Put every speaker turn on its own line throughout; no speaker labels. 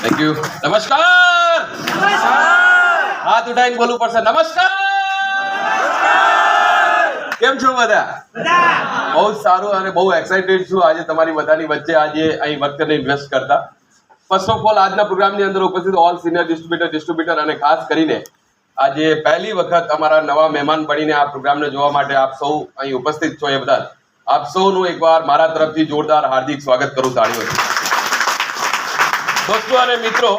Thank you. નમસ્કાર. હાથ ઉઠાઈને બોલવું પડશે. નમસ્કાર. કેમ છો બધા? બહુ જ સારું અને બહુ એક્સાઇટેડ છું આજે તમારી બધાની વચ્ચે આજે અહીં વખતને ઇન્વેસ્ટ કરતા. ફર્સ્ટ ઓફ ઓલ આજના પ્રોગ્રામની અંદર ઉપસ્થિત ઓલ સિનિયર ડિસ્ટ્રીબ્યુટર અને ખાસ કરીને આજે પહેલી વખત અમારા નવા મહેમાન બનીને આ પ્રોગ્રામને જોવા માટે આપ સૌ અહીં ઉપસ્થિત છો એ બદલ આપ સૌનું એકવાર મારા તરફથી જોરદાર હાર્દિક સ્વાગત કરું તાળીઓથી. દોસ્તો અને મિત્રો,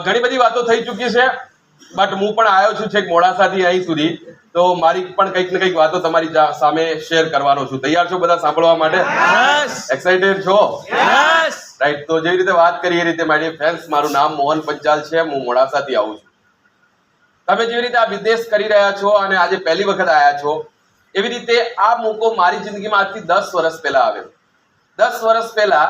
ઘણી બધી વાતો થઈ ચૂકી છે, બટ હું પણ આવ્યો છું છેક મોડાસાથી અહીં સુધી, તો મારી પણ કંઈક ને કંઈક વાતો તમારી સામે શેર કરવાનો છું. તૈયાર છો બધા સાંભળવા માટે? એક્સાઇટેડ છો? રાઈટ. તો જેવી રીતે વાત કરી એ રીતે મારી ફ્રેન્ડ્સ, મારું નામ મોહન પંચાલ છે, હું મોડાસાથી આવું છું. તમે જેવી રીતે આ બિઝનેસ કરી રહ્યા છો અને આજે પહેલી વખત આવ્યા છો, એવી રીતે આ મોકો મારી જિંદગીમાં આજથી 10 વર્ષ પહેલા આવ્યો. 10 વર્ષ પહેલા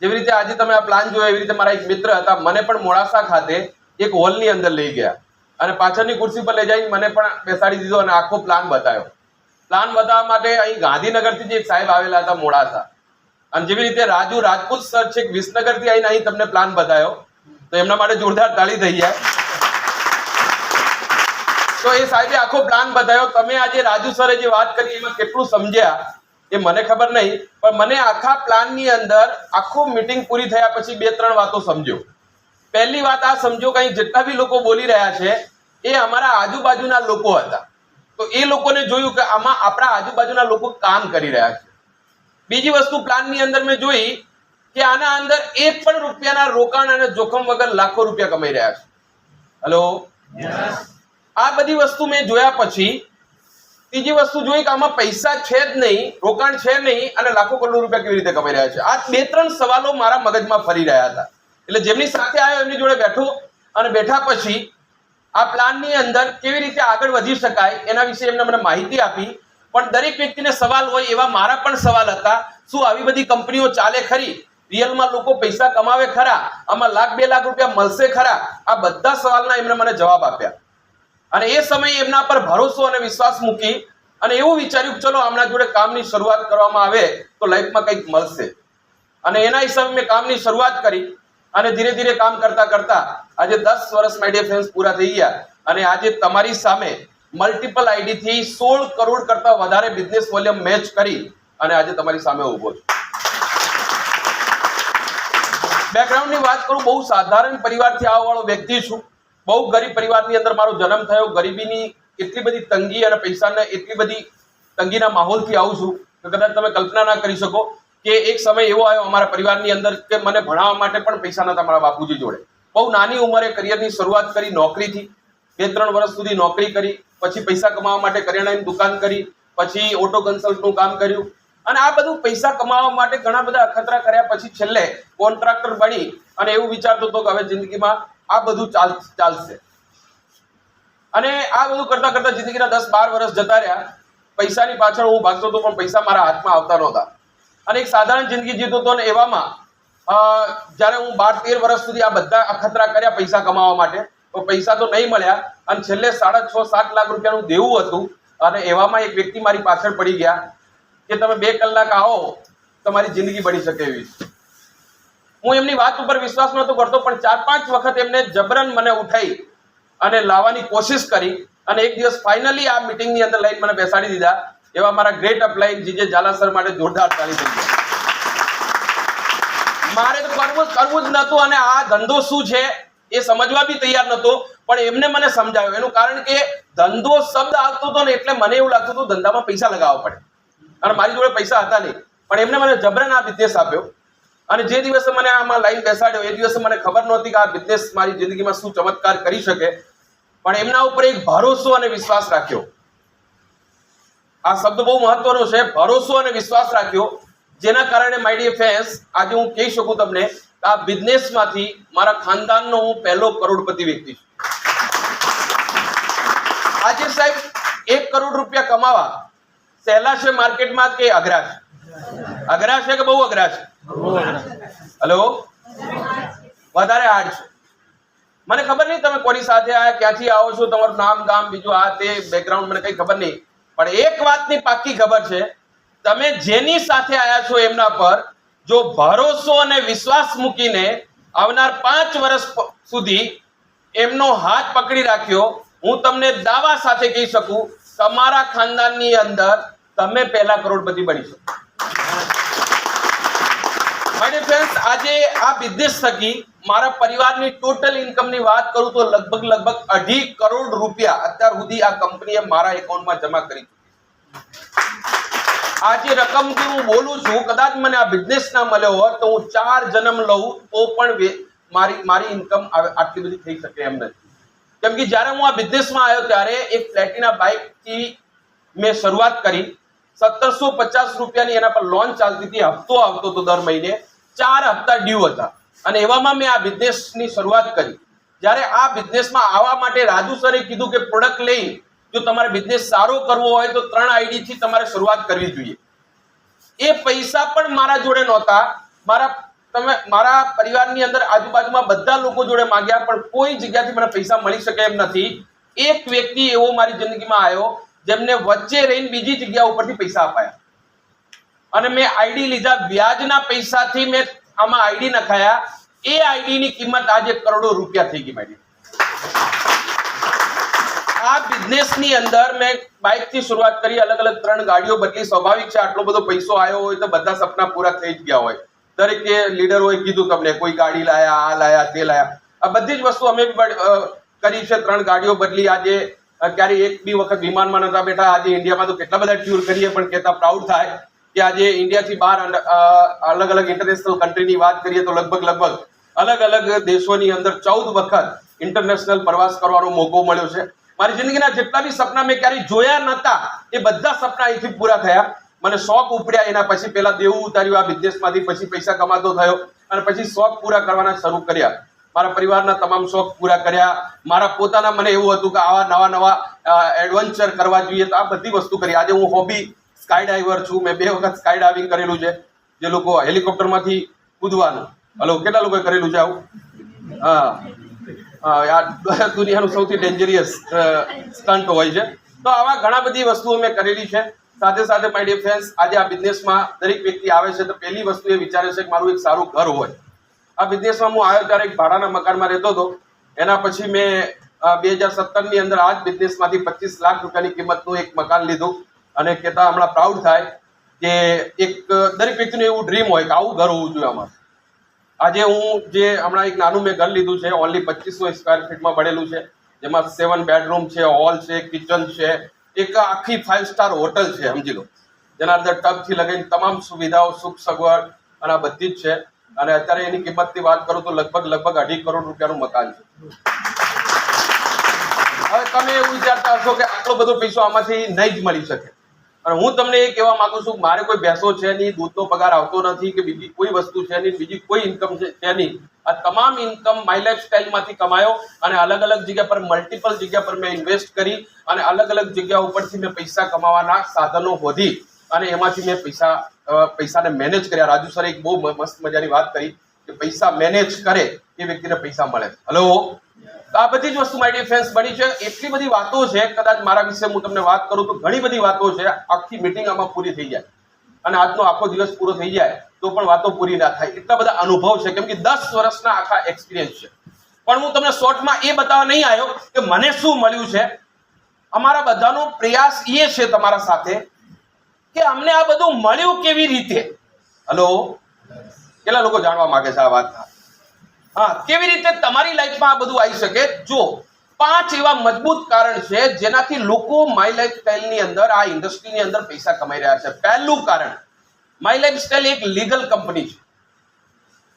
જેવી રીતે આજે તમે આ પ્લાન જોયો એવી રીતે મારા એક મિત્ર હતા, મને પણ મોડાસા ખાતે એક હોલની અંદર લઈ ગયા અને પાછળની ખુરશી પર લઈ જઈને મને પણ બેસાડી દીધો અને આખો પ્લાન બતાવ્યો. પ્લાન બતાવવા માટે અહીં ગાંધીનગરથી જે એક સાહેબ આવેલા હતા મોડાસા, અને જેવી રીતે રાજુ રાજપૂત સર છે વિસનગરથી આવીને અહીં તમને પ્લાન બતાવ્યો, તો એમના માટે જોરદાર તાળી થઈ જાય. તો એ સાહેબે આખો પ્લાન બતાવ્યો. તમે આજે રાજુ સરે જે વાત કરી એમાં કેટલું સમજ્યા એ મને ખબર નહીં, પણ મને આખા પ્લાનની અંદર આખો મીટિંગ પૂરી થયા પછી 2-3 વાતો સમજ્યો. પહેલી વાત આ સમજો કે અહીં જેટલા બી લોકો બોલી રહ્યા છે એ અમારા આજુબાજુના લોકો હતા. તો એ લોકોને જોયું કે આમાં આપણા આજુબાજુના લોકો કામ કરી રહ્યા છે. બીજી વસ્તુ પ્લાનની અંદર મેં જોઈ કે આના અંદર 1 પણ રૂપિયાના રોકાણ અને જોખમ વગર લાખો રૂપિયા કમાઈ રહ્યા છે. હેલો, આ બધી વસ્તુ મેં જોયા પછી ત્રીજી વસ્તુ જોઈ કે આમાં પૈસા છે જ નહીં, રોકાણ છે નહીં, અને લાખો કરોડો રૂપિયા કેવી રીતે કમાઈ રહ્યા છે. આ 2-3 સવાલો મારા મગજમાં ફરી રહ્યા હતા. એટલે જેમની સાથે આવ્યો એમની જોડે બેઠો અને બેઠા પછી આ પ્લાનની અંદર કેવી રીતે આગળ વધી શકાય એના વિશે એમને મને માહિતી આપી. પણ દરેક વ્યક્તિને સવાલ હોય એવા મારા પણ સવાલ હતા. શું આવી બધી કંપનીઓ ચાલે ખરી? રિયલમાં લોકો પૈસા કમાવે ખરા? આમાં $1-2 લાખ રૂપિયા મળશે ખરા? આ બધા સવાલના એમને મને જવાબ આપ્યા. અને એ સમયે એમના પર ભરોસો અને વિશ્વાસ મૂકી અને એવું વિચાર્યું કે ચલો આમના જોડે કામની શરૂઆત કરવામાં આવે તો લાઈફમાં કંઈક મળશે. અને એના હિસાબે મેં કામની શરૂઆત કરી અને ધીરે ધીરે કામ કરતા કરતા આજે 10 વર્ષ માય ડિયર ફ્રેન્ડ્સ પૂરા થઈ ગયા. અને આજે તમારી સામે મલ્ટિપલ આઈડીથી 16 કરોડ કરતા વધારે બિઝનેસ વોલ્યુમ મેચ કરી અને આજે તમારી સામે ઊભો છું. બેકગ્રાઉન્ડની વાત કરું, બહુ સાધારણ પરિવારથી આવવાવાળો વ્યક્તિ છું. બહુ ગરીબ પરિવારની અંદર મારો જન્મ થયો. ગરીબીની એટલી બધી તંગી અને પૈસાને એટલી બધી તંગીના માહોલથી આવું છું કે કદાચ તમે કલ્પના ના કરી શકો કે એક સમય એવો આવ્યો અમારા પરિવારની અંદર કે મને ભણાવવા માટે પણ પૈસા નતા મારા બાપુજી જોડે. બહુ નાની ઉંમરે કરિયરની શરૂઆત કરી નોકરીથી. 2-3 વર્ષ સુધી નોકરી કરી, પછી પૈસા કમાવા માટે કરિયાણાની દુકાન કરી, પછી ઓટો કન્સલ્ટનું કામ કર્યું અને આ બધું પૈસા કમાવા માટે ઘણા બધા અખતરા કર્યા. પછી છેલ્લે કોન્ટ્રાક્ટર બની અને એવું વિચારતો હતો કે હવે જિંદગીમાં આ બધું ચાલશે. અને આ બધું કરતા કરતા જિંદગીના 10-12 વર્ષ જતા રહ્યા. પૈસાની પાછળ હું ભાગતો હતો પણ પૈસા મારા હાથમાં આવતા નહોતા અને એક સાધારણ જિંદગી જીવતો હતો. અને એવામાં જ્યારે હું 12-13 વર્ષ સુધી આ બધા અખતરા કર્યા પૈસા કમાવા માટે, તો પૈસા તો નહીં મળ્યા અને છેલ્લે 6.5-7 લાખ રૂપિયાનું દેવું હતું. અને એવામાં એક વ્યક્તિ મારી પાછળ પડી ગયા કે તમે 2 કલાક આવો તમારી જિંદગી બની શકે એવી. હું એમની વાત ઉપર વિશ્વાસ નહોતો કરતો, પણ 4-5 વખત એમને જબરન મને ઉઠાઈ અને લાવવાની કોશિશ કરી અને એક દિવસ ફાઇનલી આ મીટિંગની અંદર લઈને મને બેસાડી દીધા. એવા મારા great upline GJ Zala sir માટે જોરદાર તાળી થઈ ગઈ. મારે તો કરવું જ નહોતું અને આ ધંધો શું છે એ સમજવા બી તૈયાર નહોતો, પણ એમને મને સમજાવ્યો. એનું કારણ કે ધંધો શબ્દ આવતો હતો ને એટલે મને એવું લાગતું હતું ધંધામાં પૈસા લગાવવા પડે અને મારી જોડે પૈસા હતા નહીં. પણ એમને મને જબરન આ બિઝનેસ આપ્યો અને જે દિવસે મને આમાં લાઈન બેસાડ્યો એ દિવસે મને ખબર નહોતી કે આ બિઝનેસ મારી જિંદગીમાં શું ચમત્કાર કરી શકે, પણ એમના ઉપર એક ભરોસો અને વિશ્વાસ રાખ્યો. આ શબ્દ બહુ મહત્વનો છે, ભરોસો અને વિશ્વાસ રાખ્યો, જેના કારણે માય ડિયર ફ્રેન્ડ્સ આજે હું કહી શકું તમને કે આ બિઝનેસમાંથી મારા ખાનદાનનો હું પહેલો કરોડપતિ વ્યક્તિ છું. આજે સાહેબ 1 કરોડ રૂપિયા કમાવા સહેલા છે માર્કેટમાં કે અઘરા છે? અઘરા છે કે બહુ અઘરા છે? હેલો, વધારે હાર્ડ છે. મને ખબર નહીં તમે કોની સાથે આવ્યા, ક્યાંથી આવો છો, તમારું નામ ગામ બીજું આ તે બેકગ્રાઉન્ડ મને કઈ ખબર નહીં, પણ એક વાતની પાક્કી ખબર છે, તમે જેની સાથે આવ્યા છો એમના પર જો ભરોસો અને વિશ્વાસ મૂકીને આવનાર 5 વર્ષ સુધી એમનો હાથ પકડી રાખ્યો, હું તમને દાવા સાથે કહી શકું, તમારા ખાનદાનની અંદર તમે પહેલા કરોડપતિ બની શકો. માય ડિયર ફ્રેન્ડ્સ, આજે આ બિઝનેસ થકી મારા પરિવારની ટોટલ ઇન્કમની વાત કરું તો લગભગ 2.5 કરોડ રૂપિયા અત્યાર સુધી આ કંપનીએ મારા એકાઉન્ટમાં જમા કરી. આ જે રકમ જે હું બોલું છું, કદાચ મને આ બિઝનેસ ના મળ્યો હોત તો હું 4 જન્મ લઉં તો પણ મારી ઇન્કમ આટલી બધી થઈ શકે એમ નથી. કેમ કે જ્યારે હું આ બિઝનેસમાં આવ્યો ત્યારે એક પ્લેટિના બાઇકથી મેં શરૂઆત કરી. 1750 રૂપિયાની એના પર લોન ચાલતી હતી, હપ્તો આવતો હતો દર મહિને, 4 હપ્તા ડ્યુ હતા, અને એવામાં મેં આ બિઝનેસની શરૂઆત કરી. જ્યારે આ બિઝનેસમાં આવવા માટે રાજુ સરે કીધું કે પ્રોડક્ટ લઈ જો તમારે બિઝનેસ સારો કરવો હોય તો 3 આઈડી થી તમારે શરૂઆત કરવી જોઈએ. એ પૈસા પણ મારા જોડે નહોતા. મારા પરિવારની અંદર આજુબાજુમાં બધા લોકો જોડે માંગ્યા, પણ કોઈ જગ્યાથી મને પૈસા મળી શકે એમ નથી. એક વ્યક્તિ એવો મારી જિંદગીમાં આવ્યો જેમને વચ્ચે રહીને બીજી જગ્યા ઉપરથી પૈસા અપાયા, અને મેં આઈડી લીધા, વ્યાજના પૈસાથી મેં આમાં આઈડી નખાયા. એ આઈડીની કિંમત આજે કરોડો રૂપિયા થઈ ગઈ. મારી આ બિઝનેસની અંદર મેં બાઇકથી શરૂઆત કરી, અલગ અલગ 3 ગાડીઓ બદલી. સ્વાભાવિક છે, આટલો બધો પૈસો આવ્યો હોય તો બધા સપના પૂરા થઈ જ ગયા હોય. દરેક લીડરોએ કીધું તમને, કોઈ ગાડી લાયા, આ લાયા, તે લાયા. આ બધી જ વસ્તુ અમે કરી છે. 3 ગાડીઓ બદલી. આજે ક્યારે એક બી વખત વિમાનમાં નતા બેઠા. આજે ઇન્ડિયામાં તો કેટલા બધા ટૂર કરીએ, પણ કહેતા પ્રાઉડ થાય કે આજે ઇન્ડિયાથી બહાર અલગ અલગ ઇન્ટરનેશનલ કન્ટ્રીની વાત કરીએ તો લગભગ અલગ અલગ દેશોની અંદર 14 વખત ઇન્ટરનેશનલ પ્રવાસ કરવાનો મોકો મળ્યો છે. મારી જિંદગીના જેટલા બી સપના મેં ક્યારેય જોયા નતા, એ બધા સપના અહીંથી પૂરા થયા. મને શોખ ઉપડ્યા. એના પછી પહેલા દેવું ઉતાર્યું આ બિઝનેસમાંથી, પછી પૈસા કમાતો થયો, અને પછી શોખ પૂરા કરવાના શરૂ કર્યા. મારા પરિવારના તમામ શોખ પૂરા કર્યા. મારા પોતાના મને એવું હતું કે આવા નવા એડવેન્ચર કરવા જોઈએ, તો આ બધી વસ્તુ કરી. આજે હું હોબી સ્કાય ડાઈવર છું. મેં 2 વખત સ્કાય ડાઇવિંગ કરેલું છે. જે લોકો હેલિકોપ્ટરમાંથી કૂદવાનું, હલો, કેટલા લોકોએ કરેલું છે આવું? આ દુનિયાનું સૌથી ડેન્જરિયસ સ્ટન્ટ હોય છે. તો આવા ઘણા બધી વસ્તુઓ મેં કરેલી છે. સાથે સાથે માય ડિયર ફ્રેન્ડ્સ, આજે આ બિઝનેસમાં દરેક વ્યક્તિ આવે છે તો પહેલી વસ્તુ એ વિચારે છે કે મારું એક સારું ઘર હોય. આ બિઝનેસમાં હું આવ્યો ત્યારે એક ભાડાના મકાનમાં રહેતો હતો. એના પછી મેં 2017ની અંદર આ જ બિઝનેસમાંથી 25 લાખ રૂપિયાની કિંમતનું એક મકાન લીધું. અને કહેતા હમણાં પ્રાઉડ થાય કે એક દરેક વ્યક્તિનું એવું ડ્રીમ હોય કે આવું ઘર હોવું જોઈએ અમારું. આજે હું જે હમણાં એક નાનું મેં ઘર લીધું છે, ઓનલી 2500 સ્ક્વેર ફીટમાં બનેલું છે, જેમાં 7 બેડરૂમ છે, હોલ છે, કિચન છે, એક આખી 5 સ્ટાર હોટલ છે, સમજી લો, જેના અંદર ટબથી લગાવીને તમામ સુવિધાઓ, સુખ સગવડ અને આ બધી જ છે. અને અત્યારે એની કિંમતની વાત કરું તો લગભગ 2.5 કરોડ રૂપિયાનું મકાન છે. હવે તમે એવું વિચારતા હશો કે આટલો બધો પૈસો આમાંથી નહીં જ મળી શકે, અને હું તમને એ કહેવા માંગુ છું કે મારે કોઈ ભેંસો છે નહીં, દૂધનો પગાર આવતો નથી, કે બીજી કોઈ વસ્તુ છે નહીં, બીજી કોઈ ઇન્કમ છે નહીં. આ તમામ ઇન્કમ માય લાઈફસ્ટાઈલમાંથી કમાયો, અને અલગ અલગ જગ્યા પર, મલ્ટિપલ જગ્યા પર મેં ઇન્વેસ્ટ કરી, અને અલગ અલગ જગ્યા ઉપરથી મેં પૈસા કમાવાના સાધનો શોધી, અને એમાંથી મેં પૈસાને મેનેજ કર્યા. રાજુ સરે એક બહુ મસ્ત મજાની વાત કરી કે પૈસા મેનેજ કરે એ વ્યક્તિને પૈસા મળે. હલો, તો આ બધી જ વસ્તુ માય ડિયર ફ્રેન્ડ્સ બની છે. એટલી બધી વાતો છે, કદાચ મારા વિશે હું તમને વાત કરું તો ઘણી બધી વાતો છે. આખી મીટિંગ આમાં પૂરી થઈ જાય, અને આજનો આખો દિવસ પૂરો થઈ જાય તો પણ વાતો પૂરી ના થાય. એટલા બધા અનુભવ છે, કેમ કે 10 વર્ષના આખા એક્સપિરિયન્સ છે. પણ હું તમને શોર્ટમાં એ બતાવવા નહીં આવ્યો કે મને શું મળ્યું છે. અમારા બધાનો પ્રયાસ એ છે તમારા સાથે કે અમને આ બધું મળ્યું કેવી રીતે. હલો, કેટલા લોકો જાણવા માંગે છે આ વાત? હા, કેવી રીતે તમારી લાઈફમાં આ બધું આવી શકે? જો 5 એવા મજબૂત કારણ છે જેનાથી લોકો માય લાઈફસ્ટાઈલની અંદર, આ ઇન્ડસ્ટ્રીની અંદર પૈસા કમાઈ રહ્યા છે. પહેલું કારણ, માય લાઈફસ્ટાઈલ એક લીગલ કંપની છે.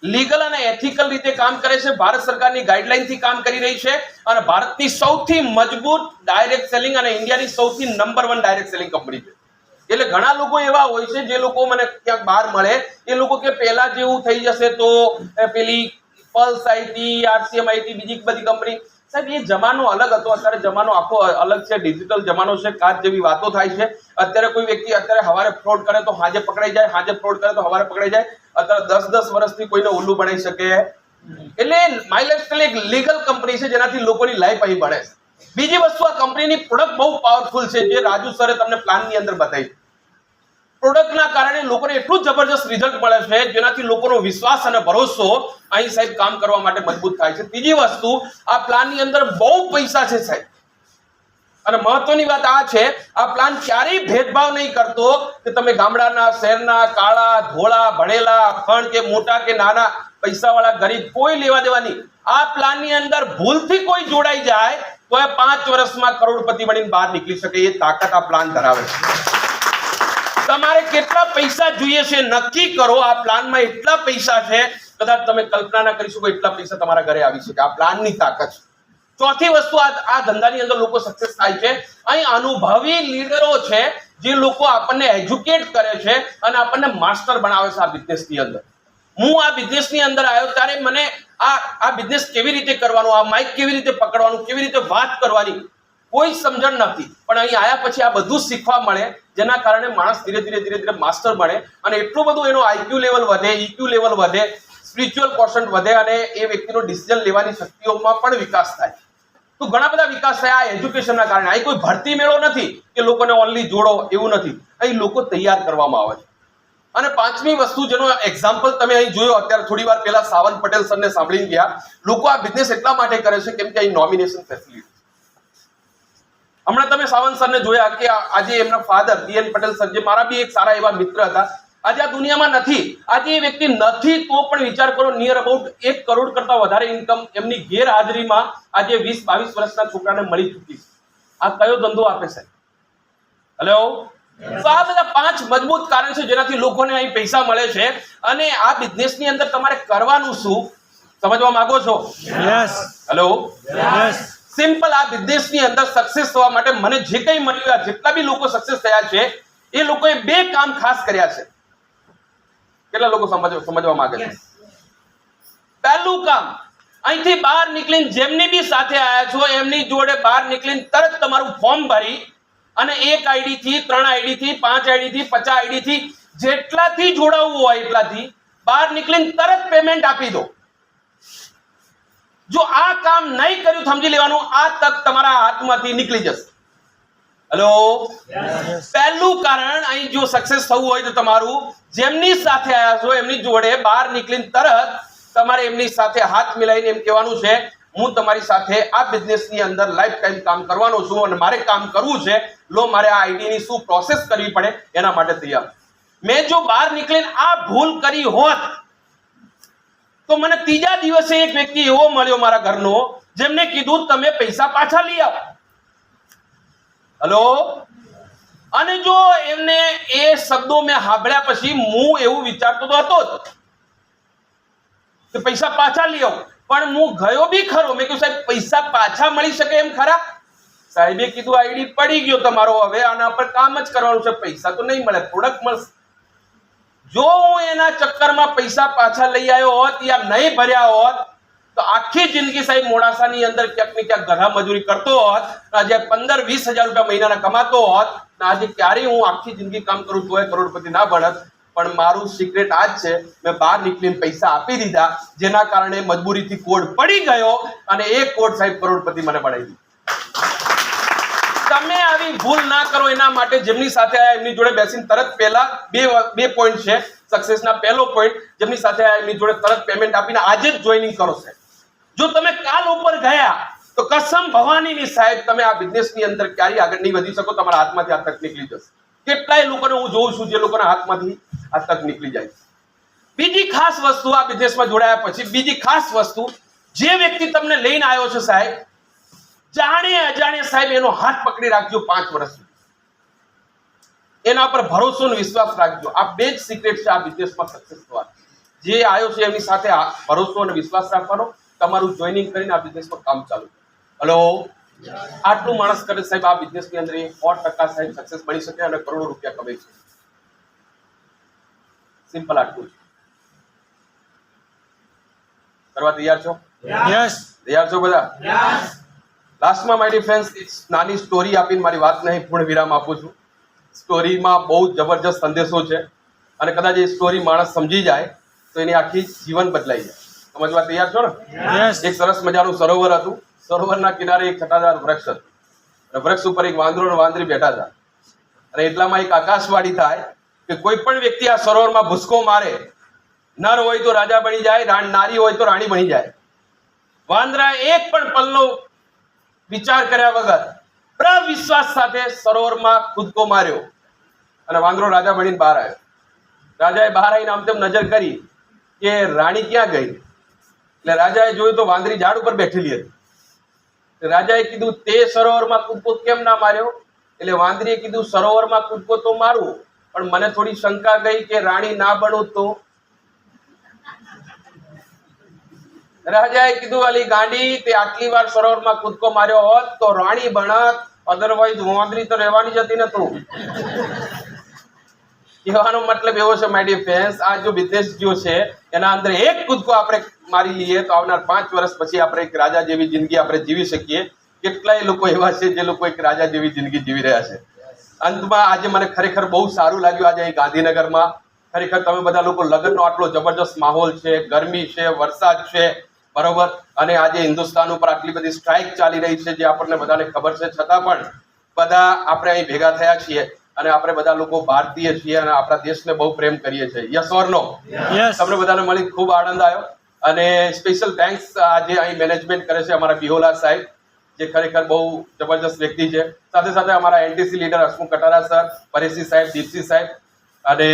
લીગલ અને એથિકલ રીતે કામ કરે છે. ભારત સરકારની ગાઈડલાઈનથી કામ કરી રહી છે, અને ભારતની સૌથી મજબૂત ડાયરેક્ટ સેલિંગ અને ઇન્ડિયાની સૌથી નંબર 1 ડાયરેક્ટ સેલિંગ કંપની છે. એટલે ઘણા લોકો એવા હોય છે જે લોકો મને ક્યાંક બહાર મળે, એ લોકો કે પહેલા જેવું થઈ જશે તો પેલી પલ્સ આઈટી, આરસીએમ આઈટી, બીજી બધી કંપની. સાહેબ, એ જમાનો અલગ હતો, અત્યારે જમાનો આખો અલગ છે. ડિજિટલ જમાનો છે. કાચ જેવી વાતો થાય છે. અત્યારે કોઈ વ્યક્તિ અત્યારે હવારે ફ્રોડ કરે તો હાજે પકડાઈ જાય, હાજે ફ્રોડ કરે તો હવારે પકડાઈ જાય. અત્યારે 10 વર્ષથી કોઈને ઉલ્લુ બનાવી શકે. એટલે માય લાઈફસ્ટાઈલ એક લીગલ કંપની છે જેનાથી લોકોની લાઈફ અહીં બને છે. બીજી વસ્તુ, આ કંપનીની પ્રોડક્ટ બહુ પાવરફુલ છે, જે રાજુ સરે તમને પ્લાનની અંદર બતાવી. પ્રોડક્ટના કારણે લોકોને એટલું જબરજસ્ત રિઝલ્ટ મળે છે જેનાથી લોકોનો વિશ્વાસ અને ભરોસો અહીં સાહેબ કામ કરવા માટે મજબૂત થાય છે. ત્રીજી વસ્તુ, આ પ્લાનની અંદર બહુ પૈસા છે સાહેબ, અને મહત્વની વાત આ છે, આ પ્લાન ક્યારેય ભેદભાવ નહીં કરતો કે તમે ગામડાના, શહેરના, કાળા, ધોળા, ભણેલા, અખંડ કે મોટા કે નાના, પૈસાવાળા, ગરીબ, કોઈ લેવા દેવા નહીં. આ પ્લાનની અંદર ભૂલથી કોઈ જોડાઈ જાય તો એ 5 વર્ષમાં કરોડપતિ બનીને બહાર નીકળી શકે, એ તાકાત આ પ્લાન ધરાવે છે. તમારે કેટલા પૈસા જોઈએ છે નક્કી કરો. આ પ્લાનમાં એટલા પૈસા છે, કદાચ તમે કલ્પના ના કરી શકો એટલા પૈસા તમારા ઘરે આવી શકે. આ પ્લાનની તાકાત છે. ચોથી વસ્તુ, આ ધંધાની અંદર લોકો સક્સેસ થાય છે, અહીં અનુભવી લીડરો છે જે લોકો આપણને એજ્યુકેટ કરે છે અને આપણને માસ્ટર બનાવે છે આ બિઝનેસની અંદર. હું આ બિઝનેસની અંદર આવ્યો ત્યારે મને આ બિઝનેસ કેવી રીતે કરવાનો, આ માઇક કેવી રીતે પકડવાનું, કેવી રીતે વાત કરવાની કોઈ સમજણ નથી, પણ અહીં આવ્યા પછી આ બધું શીખવા મળે, જેના કારણે માણસ ધીરે ધીરે માસ્ટર બને અને એટલું બધું એનો આઈક્યુ લેવલ વધે, ઈક્યુ લેવલ વધે, સ્પિરિચ્યુઅલ કોશન્ટ વધે અને એ વ્યક્તિનો ડિસિઝન લેવાની શક્તિઓમાં પણ વિકાસ થાય. તો ઘણા બધા વિકાસ થયા આ એજ્યુકેશનના કારણે. અહીં કોઈ ભરતી મેળો નથી કે લોકોને ઓનલી જોડો, એવું નથી. અહીં લોકો તૈયાર કરવામાં આવે છે. અને પાંચમી વસ્તુ, જેનો એક્ઝામ્પલ તમે અહીં જોયો અત્યારે થોડી વાર પહેલા સાવંત પટેલ સરને સાંભળીને ગયા. લોકો આ બિઝનેસ એટલા માટે કરે છે કેમ કે અહીં નોમિનેશન ફેસિલિટી. હમણાં તમે સાવંત સરને જોયા કે આજે એમના ફાધર DN પટેલ સર, જે મારા બી એક સારા એવા મિત્ર હતા, આજે આ દુનિયામાં નથી. આજે એ વ્યક્તિ નથી તો પણ વિચાર કરો, નિયર અબાઉટ 1 કરોડ કરતા વધારે ઇન્કમ એમની ગેરહાજરીમાં આજે 20-22 વર્ષના છોકરાને મળી ચૂકી છે. આ કયો ધંધો આપે છે? હેલો. તો આ બધા 5 મજબૂત કારણ છે જેનાથી લોકોને અહીં પૈસા મળે છે. અને આ બિઝનેસની અંદર તમારે કરવાનું શું, સમજવા માંગો છો?
યસ.
હેલો.
યસ.
સિમ્પલ. આ બિઝનેસની અંદર સક્સેસ થવા માટે મને જે કંઈ મળ્યું, જેટલા બી લોકો સક્સેસ થયા છે એ લોકોએ 2 કામ ખાસ કર્યા છે. કેટલા લોકો સમજવા માંગે છે? પહેલું કામ, અહીંથી બહાર નીકળીને જેમની બી સાથે આવ્યા છો એમની જોડે બહાર નીકળીને તરત તમારું ફોર્મ ભરી અને 1 આઈડી થી 3 આઈડી થી 5 આઈડી થી 50 આઈડી થી જેટલાથી જોડાવવું હોય એટલાથી બહાર નીકળીને તરત પેમેન્ટ આપી દો. જો આ કામ નહીં કર્યું, સમજી લેવાનું આ તક તમારા હાથમાંથી નીકળી જશે. હેલો. પહેલું કારણ, અહીં જો સક્સેસ થવું હોય તો તમારું જેમની સાથે આવ્યા છો એમની જોડે બહાર નીકળીને તરત તમારે એમની સાથે હાથ મિલાવીને એમ કહેવાનું છે, હું તમારી સાથે આ બિઝનેસની અંદર લાઈફ ટાઈમ કામ કરવાનો છું અને મારે કામ કરવું છે. લો, મારે આ આઈડીની શું પ્રોસેસ કરવી પડે એના માટે તૈયાર. મેં જો બહાર નીકળીને આ ભૂલ કરી હોત તો મને ત્રીજા દિવસે એક વ્યક્તિ એવો મળ્યો મારા ઘરનો, જેમને કીધું તમે પૈસા પાછા લઈ આવો. હેલો. અને જો એમને એ શબ્દો મેં સાંભળ્યા પછી હું એવું વિચારતો તો હતો કે પૈસા પાછા લઈ આવો, પણ હું ગયો બી ખરો. મેં કહ્યું સાહેબ પૈસા પાછા મળી શકે એમ ખરા? સાહેબે કીધું આઈડી પડી ગયો તમારો, હવે આના પર કામ જ કરવાનું છે, પૈસા તો નહીં મળે, પ્રોડક્ટ મળશે. જો હું એના ચક્કરમાં પૈસા પાછા લઈ આવ્યો હોત યા નહીં ભર્યા હોત તો આખી જિંદગી સાહેબ મોડાસાની અંદર ક્યાંક ને ક્યાંક ગધા મજૂરી કરતો હોત, આજે 15-20 હજાર રૂપિયા મહિનાના કમાતો હોત, આજે ક્યારેય હું આખી જિંદગી કામ કરું તો કરોડપતિ ના બનત. પણ મારું સિક્રેટ આ જ છે, મેં બહાર નીકળીને પૈસા આપી દીધા, જેના કારણે મજબૂરીથી કોડ પડી ગયો અને એ કોડ સાહેબ કરોડપતિ મને બનાવી દીધો. તમે આવી ભૂલ ના કરો એના માટે જેમની સાથે આયા એમની જોડે બેસીને તરત પહેલા બે પોઈન્ટ છે સક્સેસના. પહેલો પોઈન્ટ, જેમની સાથે આયા એમની જોડે તરત પેમેન્ટ આપીને આજે જ જોઈનિંગ કરો સાહેબ. જો તમે કાલ ઉપર ગયા તો કસમ ભવાનીની સાહેબ તમે આ બિઝનેસની અંદર ક્યારેય આગળ નહીં વધી શકો. તમારા હાથમાંથી આ તક નીકળી જશે. કેટલાય લોકોને હું જોઉં છું જે લોકોના હાથમાંથી આ તક નીકળી જાય. બીજી ખાસ વસ્તુ, આ બિઝનેસમાં જોડાયા પછી બીજી ખાસ વસ્તુ, જે વ્યક્તિ તમને લઈને આવ્યો છે સાહેબ, જાણે અજાણે સાહેબ એનો હાથ પકડી રાખજો 5 વર્ષ સુધી. એના પર ભરોસો અને વિશ્વાસ રાખજો. આ 2 જ સિક્રેટ છે આ બિઝનેસમાં સક્સેસ થવા. જે આવ્યો છે એમની સાથે ભરોસો અને વિશ્વાસ રાખવાનો, તમારું જોઈનિંગ કરીને આ બિઝનેસમાં કામ ચાલુ. હેલો. આટલું માણસ કરે સાહેબ આ બિઝનેસની અંદર 100% સાહેબ સક્સેસ બની શકે અને કરોડો રૂપિયા કમાઈ શકે. સિમ્પલ આટલું છે. કરવા તૈયાર છો?
યસ.
તૈયાર છો બધા? યસ. લાસ્ટમાં માય ડિયર ફ્રેન્ડ્સ, એક નાની સ્ટોરી આપીને મારી વાતને અહીં પૂર્ણ વિરામ આપું છું. સ્ટોરીમાં બહુ જબરજસ્ત સંદેશો છે અને કદાચ એ સ્ટોરી માણસ સમજી જાય તો એની આખી જીવન બદલાઈ જાય. સમજવા તૈયાર છો ને?
યસ.
એક સરસ મજાનું સરોવર હતું. સરોવરના કિનારે એક છટાદાર વૃક્ષ હતું અને વૃક્ષ ઉપર એક વાંદરો અને વાંદરી બેઠા હતા અને એટલામાં એક આકાશવાણી થાય કે કોઈ પણ વ્યક્તિ આ સરોવરમાં ભૂસકો મારે, નર હોય તો રાજા બની જાય, નારી હોય તો રાણી બની જાય. વાંદરાએ એક પણ પલનો વિચાર કર્યા વગર પ્રબળ વિશ્વાસ સાથે સરોવરમાં કૂદકો માર્યો અને વાંદરો રાજા બનીને બહાર આવ્યો. રાજાએ બહાર આવીને આમ તેમ નજર કરી કે રાણી ક્યાં ગઈ. એટલે રાજાએ જોયું તો વાંદરી ઝાડ ઉપર બેઠેલી હતી. રાજાએ કીધું, તે સરોવરમાં કૂદકો કેમ ના માર્યો? એટલે વાંદરીએ કીધું, સરોવરમાં કૂદકો તો મારું, પણ મને થોડી શંકા ગઈ કે રાણી ના બનું તો. રાજાએ કીધું, અલી ગાંડી, તે આટલી વાર સરોવરમાં કૂદકો માર્યો હોત તો રાણી બનત, અધરવાઇઝ વાંદરી તો રહેવાની જ હતી ને તું. કહેવાનો મતલબ એવો છે માય ડિયર ફ્રેન્ડ્સ, આ જો બિઝનેસ જો છે એના અંદર એક કૂદકો આપણે મારી લઈએ તો આવનાર 5 વર્ષ પછી આપણે એક રાજા જેવી જિંદગી આપણે જીવી શકીએ. કેટલાય લોકો એવા છે જે લોકો એક રાજા જેવી જિંદગી જીવી રહ્યા છે. અંતમાં આજે મને ખરેખર બહુ સારું લાગ્યું આજે અહીં ગાંધીનગરમાં. ખરેખર તમે બધા લોકો લગ્નનો આટલો જબરજસ્ત માહોલ છે, ગરમી છે, વરસાદ છે, બરોબર, અને આજે હિન્દુસ્તાન ઉપર આટલી બધી સ્ટ્રાઇક ચાલી રહી છે જે આપણને બધાને ખબર છે, છતાં પણ બધા આપણે અહીં ભેગા થયા છીએ અને આપણે બધા લોકો ભારતીય છીએ અને આપણા દેશને બહુ પ્રેમ કરીએ છીએ. યસ ઓર નો? તમને બધાને મળી ખૂબ આનંદ આવ્યો અને સ્પેશિયલ થેન્ક્સ આજે અહીં મેનેજમેન્ટ કરે છે અમારા બિહોલા સાહેબ, જે ખરેખર બહુ જબરજસ્ત વ્યક્તિ છે. સાથે સાથે અમારા NTC leader Hasmukh Katara sir, પરેશજી સાહેબ, દીપસિંહ સાહેબ અને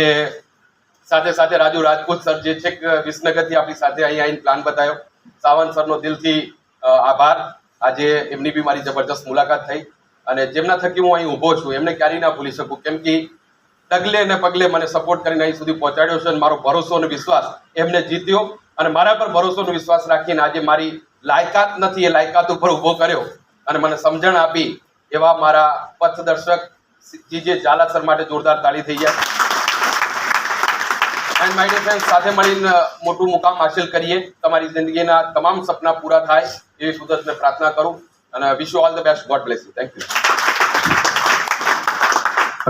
સાથે સાથે રાજુ રાજપૂત સર જે છેક વિસનગરથી આપણી સાથે અહીં આવીને પ્લાન બતાવ્યો. સાવંત સરનો દિલથી આભાર. આજે એમની બી મારી જબરજસ્ત મુલાકાત થઈ અને જેમના થકી હું અહીં ઊભો છું એમને ક્યારેય ના ભૂલી શકું, કેમ કે ડગલે ને પગલે મને સપોર્ટ કરીને અહીં સુધી પહોંચાડ્યો છે અને મારો ભરોસો અને વિશ્વાસ એમને જીત્યો અને મારા પર ભરોસો અને વિશ્વાસ રાખીને આજે મારી લાયકાત નથી એ લાયકાત ઉપર ઊભો કર્યો અને મને સમજણ આપી એવા મારા પથદર્શક જીજે ઝાલા સર માટે જોરદાર તાળી થઈ જાય. એન્ડ માય ડિયર ફ્રેન્ડ્સ, સાથે મળીને મોટું મુકામ હાસિલ કરીએ, તમારી જિંદગીના તમામ સપના પૂરા થાય એવી કુદરતને પ્રાર્થના કરું અને wish you all the best. God bless you. Thank you.